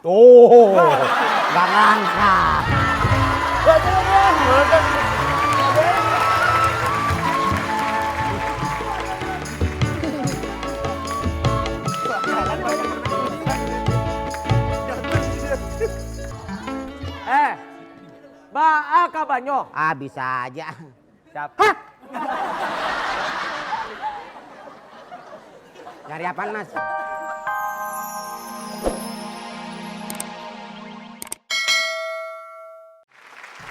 Oh, gak ngangka. Baa ka banyo? Ah, bisa aja. Siapa? Cari apaan, Mas?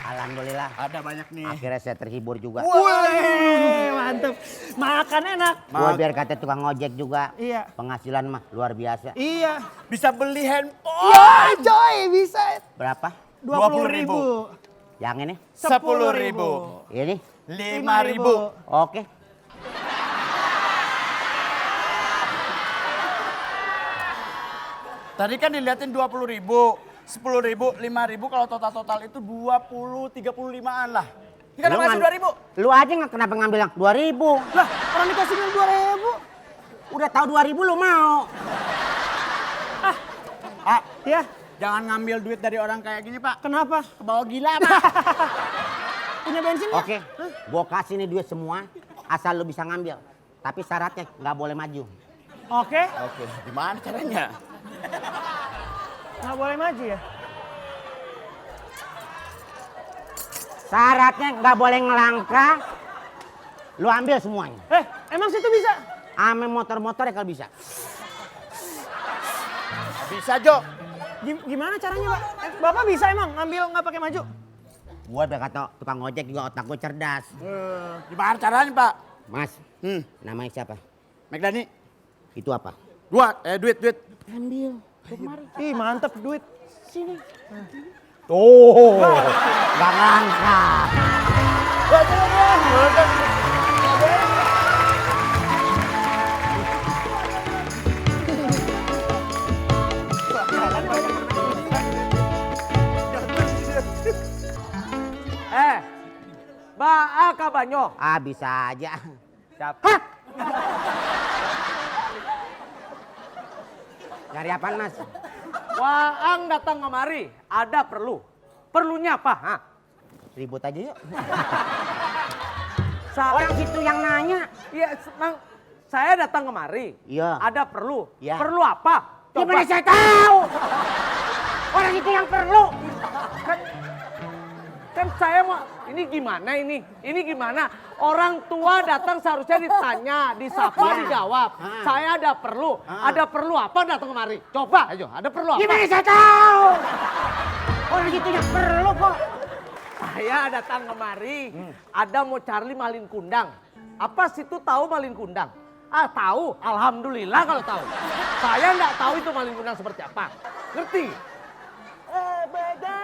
Alhamdulillah. Ada banyak nih. Akhirnya saya terhibur juga. Wih, mantep. Makan enak. Gua biar kata tukang ojek juga. Iya. Penghasilan mah luar biasa. Iya. Bisa beli handphone. Ya, coy, bisa. Berapa? 20.000. Yang ini? 10.000. Ini? 5.000. Oke. Tadi kan diliatin 20.000. 10.000, 5.000, kalau total itu 35-an lah. Ini kan Lu masih ngan- 2.000. Lu aja nggak kenapa ngambil yang 2.000? Lah, orang dikasih 2.000. Udah tahu 2.000 lu mau. Ya, Jangan ngambil duit dari orang kayak gini, Pak. kenapa? Kebawa gila, Pak. Punya bensin nggak? Oke, gua kasih nih duit semua, asal lu bisa ngambil. Tapi syaratnya nggak boleh maju. Oke, Oke, gimana caranya? nggak boleh maju ya? Syaratnya nggak boleh ngelangkah. Lu ambil semuanya. Emang situ bisa? Ame motor-motor ya kalau bisa. Bisa, Jo. Gimana caranya, Pak? Bapak bisa emang ngambil nggak pakai maju? Gua biar kata tukang ojek juga otak gua cerdas. Gimana caranya, Pak? Mas, namanya siapa? McDani. Itu apa? Duit. Ambil. Ih, mantep duit. Sini. Tuh, gak ngangka. Baa ka banyo? Ah, bisa aja. Siapa? Cari apaan, Mas? Waang datang kemari, ada perlu. Perlunya apa? Hah? Ribut aja yuk. Sa- Orang situ yang nanya. Iya, saya datang kemari. Iya. Ada perlu. Iya. Perlu apa? Gimana saya tahu? Orang itu yang perlu. Kan saya mau, ini gimana ini? Ini gimana? Orang tua datang seharusnya ditanya, disapa, Iya. dijawab. Saya ada perlu. Ada perlu apa datang kemari? Coba ayo, ada perlu apa? Gimana saya tahu? Orang itu yang perlu kok. Saya datang kemari, ada mau Charlie malin kundang. Apa situ tahu malin kundang? Ah tahu, alhamdulillah kalau tahu. Saya nggak tahu itu malin kundang seperti apa. Ngerti? Beda.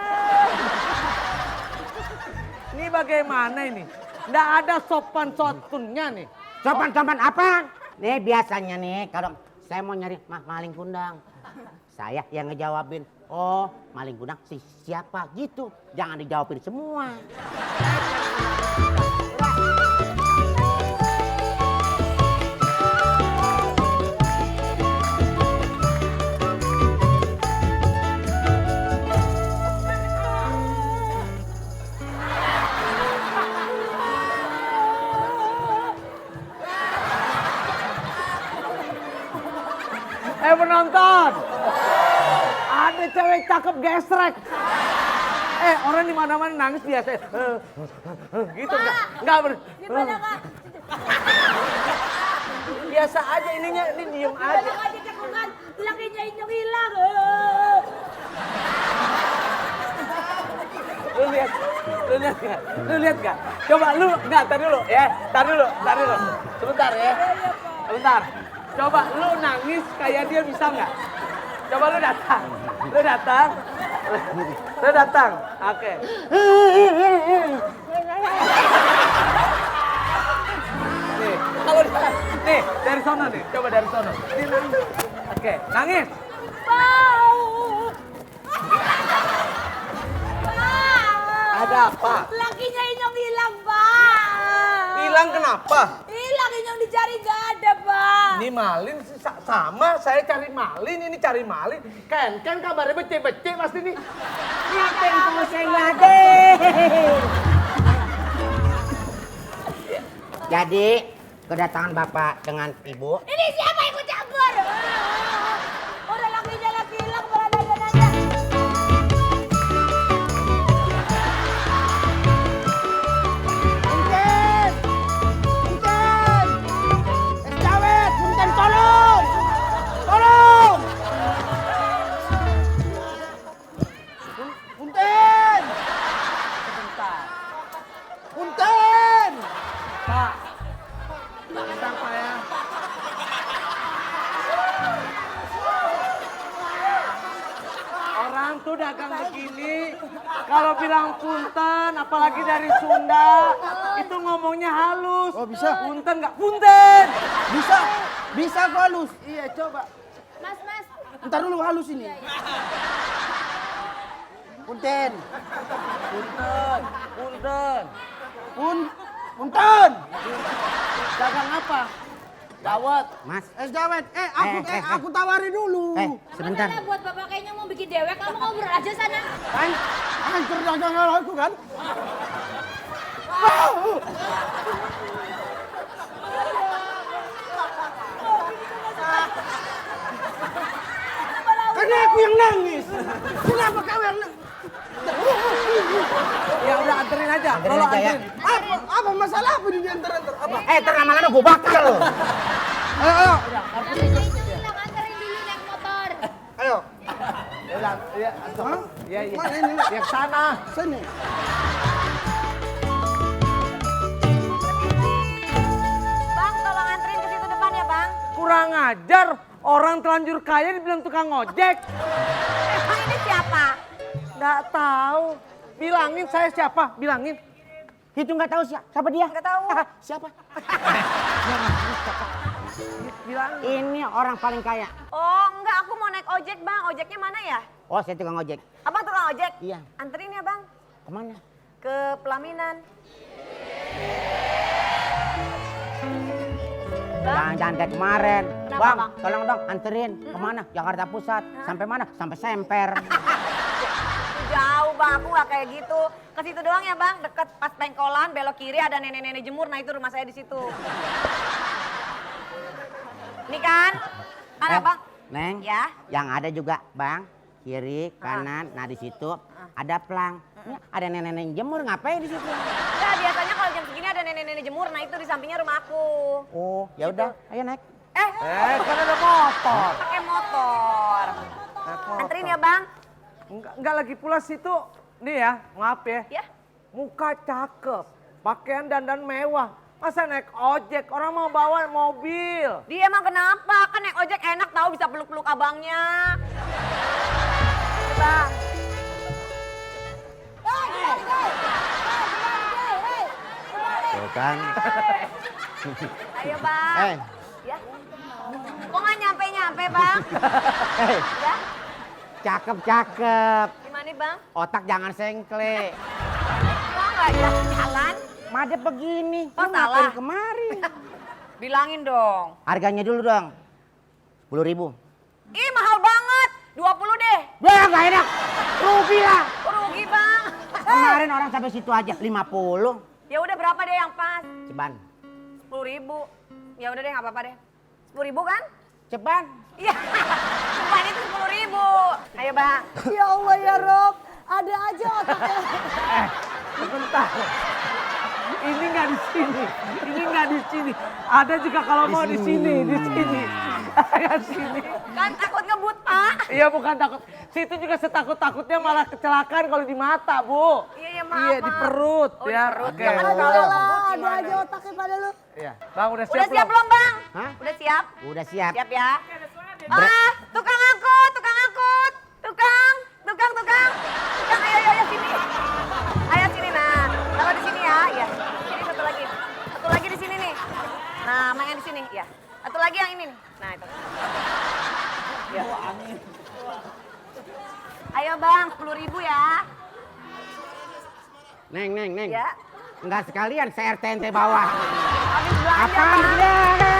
Ini bagaimana ini? Nggak ada sopan santunnya nih. Sopan-sopan apa? Nih biasanya nih kalau saya mau nyari maling kundang. Saya yang ngejawabin. Oh, maling kundang siapa gitu. Jangan dijawabin semua. Penonton, ada cewek cakep gesrek. Orang di mana-mana nangis biasa. Gitu nggak Gimana, Kak? biasa aja ininya, ini diem aja. Bilang aja cekungan, lakinya inyong hilang. Lu lihat gak? Lu lihat gak? Coba lu, enggak, tar dulu ya, tar dulu. Sebentar ya, sebentar. Coba lu nangis kayak dia bisa nggak? Coba lu datang. Oke. Nih, kalau nih dari sono nih, coba dari sono. Nih, nangis. Oke, nangis. Bau. Ada apa? Lakinya inyong hilang, Pak. Hilang kenapa? Hilang inyong dicari nggak ada, Pak. Ini Malin sama, saya cari Malin, ini cari Malin. Kan kabarnya becek-becek pasti nih. Ngapain kamu saya ngade? Jadi kedatangan Bapak dengan Ibu. Ini siapa ikut campur? Udah lakinya laki hilang berada aja. Punten! Punten! Es dawet, punten tolong! Tolong! Punten! Punten! Pak, bentar Pak ya. Orang tuh dagang begini, kalau bilang punten, apalagi dari Sunda, itu ngomongnya halus. Oh, bisa? Punten nggak? Punten! Bisa, bisa kok halus. Iya, coba. Mas. Ntar dulu halus ini. Punten, Punten. punten. Dagang apa? Dawet. Mas, Es dawet, aku Eh. tawari dulu. Sebentar. Mana buat bapak kayaknya mau bikin dewek, kamu ngobrol aja sana. Kan, hancur dagangan aku kan. Karena aku yang nangis. Kenapa kau yang nangis? Ya udah anterin aja. Anterin Tolong aja ya. anterin. Apa masalah apa di antar-antar? Apa? Ntar lama-lama gue bakal. Ayo, Lakinya itu hilang, anterin dulu naik motor. ayo. Ya udah, ya, Hah? iya. Mana ini? Yang sana. Sini. Bang, tolong anterin ke situ depan ya, Bang. Kurang ajar, orang terlanjur kaya dibilang tukang ojek. Emang ini siapa? Nggak tahu. Bilangin saya siapa? Bilangin. Itu nggak tahu siapa dia. Nggak tahu. Siapa? Bilangin. Ini orang paling kaya. Oh enggak, aku mau naik ojek bang. Ojeknya mana ya? Oh, saya tukang ojek. Abang tukang ojek? Iya. Anterin ya bang, Kemana? ke pelaminan. Jangan kayak kemarin. Kenapa, Bang, Bang? tolong dong anterin. Kemana? Jakarta Pusat. Sampai mana? Sampai Semper. Jauh bang, aku nggak kayak gitu. Ke situ doang ya bang, deket pas pengkolan, belok kiri ada nenek-nenek jemur. Nah itu rumah saya di situ. Ini kan? Mana bang? Neng, Ya. yang ada juga bang, kiri, kanan. Nah di situ ada plang. Ini ada nenek-nenek jemur, ngapain di situ? Nah biasanya kalau jam segini ada nenek-nenek jemur. Nah itu di sampingnya rumah aku. Oh, ya udah, ayo naik. Kan ada motor. Pakai motor. Anterin ya bang. Enggak lagi pula situ. Nih ya, maaf ya. Ya. Muka cakep, pakaian dandan mewah. Masa naik ojek, orang mau bawa mobil. Dia emang kenapa? Kan naik ojek enak tahu bisa peluk-peluk abangnya. Bang. Tuh kan. Ayo bang. Eh, Ya. Kok nggak nyampe-nyampe bang? eh, Ya. cakep-cakep. Gimana nih bang? Otak jangan sengkle. Kok nggak jalan? Madep begini. Oh, Lu ngapain salah. kemari? Bilangin dong. Harganya dulu dong. 10.000. Ih mahal banget. 20 deh. Wah, gak enak. Rugi lah. Kok rugi bang? Kemarin orang sampai situ aja 50. Ya udah berapa deh yang pas? Ceban. 10.000. Ya udah deh nggak apa-apa deh. 10.000 kan? Ceban. Iya. Cuman itu 10.000. Ayo bang. Ya Allah ya Rob, ada aja otaknya. Sebentar. Ini nggak di sini. Ini nggak di sini. Ada juga kalau mau di sini, di sini. Ayo sini. Kan takut ngebut pak. Iya bukan takut. Situ juga setakut-takutnya malah kecelakaan kalau di mata, Bu. Iya ya maaf. Iya di maaf. perut Oh, di ya. perut. Oke. Jangan boleh. kalau Lah, ngebut ada gimana? aja otaknya pada lu. Iya. Bang udah siap Udah siap belum bang? Hah? Udah siap? Udah siap. Siap ya. Ah, tukang angkut, tukang angkut. Tukang. Tukang, ayo sini. Ayo sini nah. Kalau di sini ya, ya. Sini satu lagi. Satu lagi di sini nih. Nah, sama yang di sini, ya. Satu lagi yang ini nih. Nah, itu. Ya. Ayo bang, 10.000 ya. Neng. Ya. Enggak sekalian saya RTNT bawah. Habis belanja Apaan bang. dia?